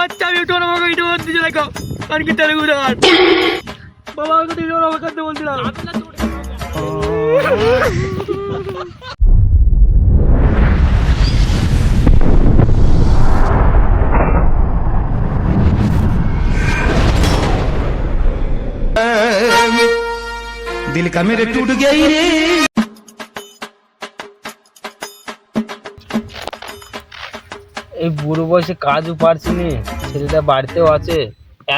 বাচ্চা আমি একটু আমাকে ভিডিও করতে দেখো আর কি তেলেগু দেখার বাবা আমাকে ভিডিও আমাকে করতে বলছিলাম दिल का मेरे टूट गई रे। এই বুড়ো বয়সে কাজও পারছি না, ছেলেটা বাড়িতেও আছে,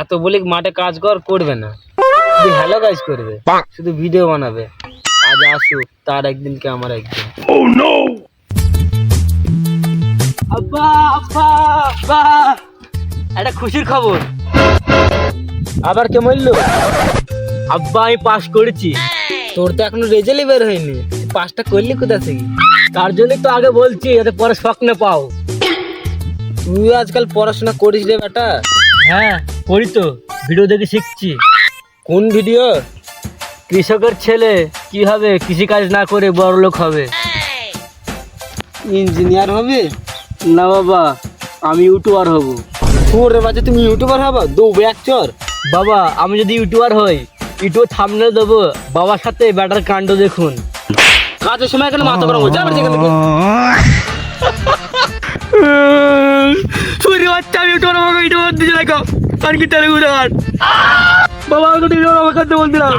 এত বলে মাঠে কাজ করবে না, শুধু হ্যালো গাইজ করবে, শুধু ভিডিও বানাবে। আজ আসুক, তার একদিন কে আমার একদিন। আব্বা আব্বা আব্বা, একটা খুশির খবর। আবার কে বললো? আব্বা আমি পাস করেছি। তোর তো এখনো রেজাল্টই বের হয়নি, পাসটা করলি কোথা থেকে? তার জন্যই তো আগে বলছি যাতে পরে শখ না পাও। তুই আজকাল পড়াশোনা করিস রে বেটা? হ্যাঁ করি তো, ভিডিও দেখে শিখছি। কোন ভিডিও? কৃষকের ছেলে কিভাবে কৃষিকাজ না করে বড় লোক হবে। ইঞ্জিনিয়ার হবে না বাবা, আমি ইউটিউবার হব। তোর বাচ্চা তুমি ইউটিউবার হবা? দু ব্যাক চর বাবা, আমি যদি ইউটিউবার হই ইউটিউব থাম্বনেল দেবো, বাবার সাথে ব্যাটার কাণ্ড দেখুন। কাজের সময় এখানে মাথা গরম হচ্ছে আমার যেখানে সূর্য বাচ্চা আমি একটু আমাকে ভিডিও করতে দেখো আর কি তেলেগু দেখার বাবা আমাকে ভিডিও আমাকে করতে বলছিলাম।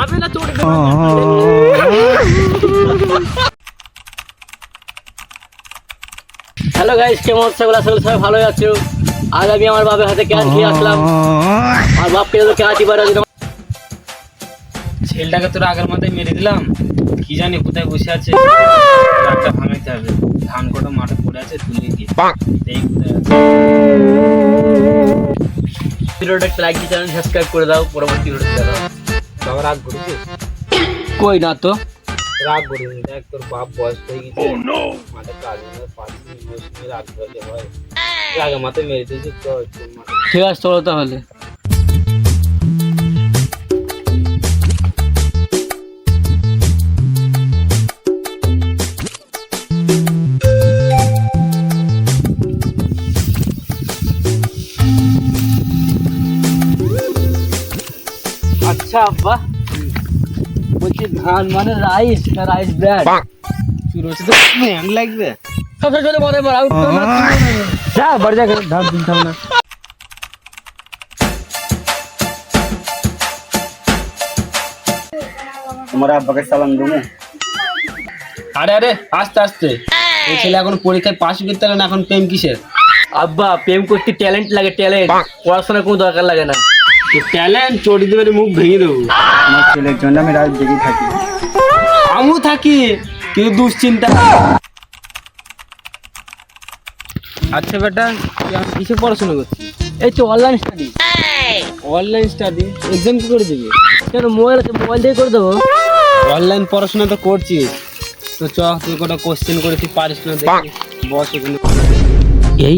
হ্যালো গাইস, কেমন আছো? সবাই ভালো আছো? আজ আমি আমার বাবার হাতে ক্যান খেয়ে আসলাম। আর বাপকে তো ক্যাঁচি পাড়া দিলাম। ছেলেটাকে তোর আগের মাথায় মেরে দিলাম, কি জানি কোথায় বসে আছে। রাতটা ভাঙাইতে হবে, ধান কটা মাঠে পড়ে আছে, তুলে দিয়ে এই কোথায় আছে। ভিডিওটা একটা লাইক দিয়ে চ্যানেল সাবস্ক্রাইব করে দাও, পরবর্তী ভিডিও দেখাও। বাবা রাগ করেছিস? কই না তো, রাগ করিনি। দেখ তোর বাপ বয়স হয়ে গেছে, মাঠে কাজ পাচ্ছি, রাগ করতে হয়, আগে মাথায় মেরে দিয়েছি। ঠিক আছে চলো তাহলে। আচ্ছা আব্বা, বলছি ধান মানে রাইস না রাইস ব্র্যান্ড? শুরু হচ্ছে তো ম্যান লাগবে। সব চলে বলে বড় আউট তো না, যা বাড়ি যা, ধান দিতাম না। তোমার আব্বাকে সালাম দেবো। আরে আরে আস্তে আস্তে, এই ছেলে এখন পরীক্ষায় পাস করতে না, এখন প্রেম কিসের? আব্বা প্রেম করতে ট্যালেন্ট লাগে, ট্যালেন্ট, পড়াশোনার কোনো দরকার লাগে না। ট্যালেন্ট চড়ি দেবে, মুখ ভেঙে দেবো। আমার ছেলের জন্য আমি রাত জেগে থাকি। আমিও থাকি, কিন্তু দুশ্চিন্তা। আচ্ছা বেটা, তুই এখন কিসে পড়াশোনা করছিস? এই তো online study. Online study exam কি করে দিবি? কেন মোবাইল আছে, মোবাইল দিয়ে করে দেবো। অনলাইন পড়াশোনা তো করছিস তো, চ তুই কটা কোশ্চেন করে তুই পারিস না, দেখি বস এখানে। এই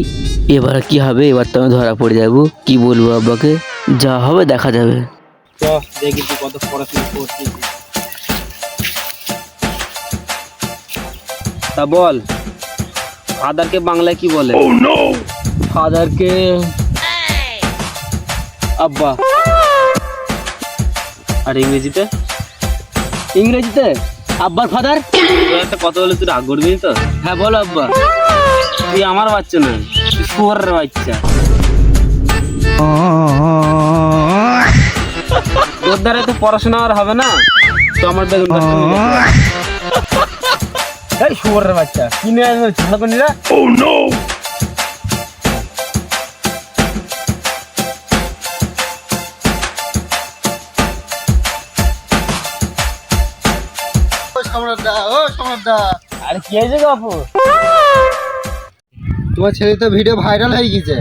এবার কি হবে? এবার তো আমি ধরা পড়ে যাবো। কি বলবো আব্বাকে? যা হবে দেখা যাবে। চ দেখি তুই কত পড়াশোনা করছিস। তা বল, ফাদারকে বাংলায় কি বলে? ফাদারকে আব্বা। আর ইংরেজিতে? ইংরেজিতে আব্বার ফাদার। একটা কথা বলে তুই রাগ করবি তো? হ্যাঁ বলো আব্বা। তুই আমার বাচ্চা না, তুই শুয়োরের বাচ্চা। তোর দ্বারা তো পড়াশোনা আর হবে না, তো আমার বেগুন গাছটা নিয়ে গেছে। এই শুয়োরের বাচ্চা কিনে আনবে ঝাড়খণ্ডিরা। আরে কি হয়েছে গো আপু? তোমার ছেলে তো ভিডিও ভাইরাল হয়ে গেছে।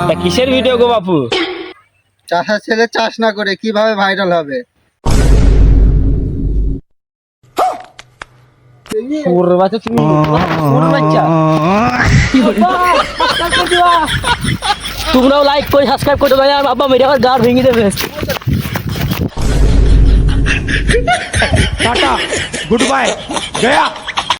তা কিসের ভিডিও গো বাপু? চাষার ছেলে চাষ না করে কিভাবে ভাইরাল হবে? তোমরাও লাইক করে সাবস্ক্রাইব করে ভাই, আর বাবা মেরে আমার গাড় ভেঙে দেবে। Tata, good bye, Gaya.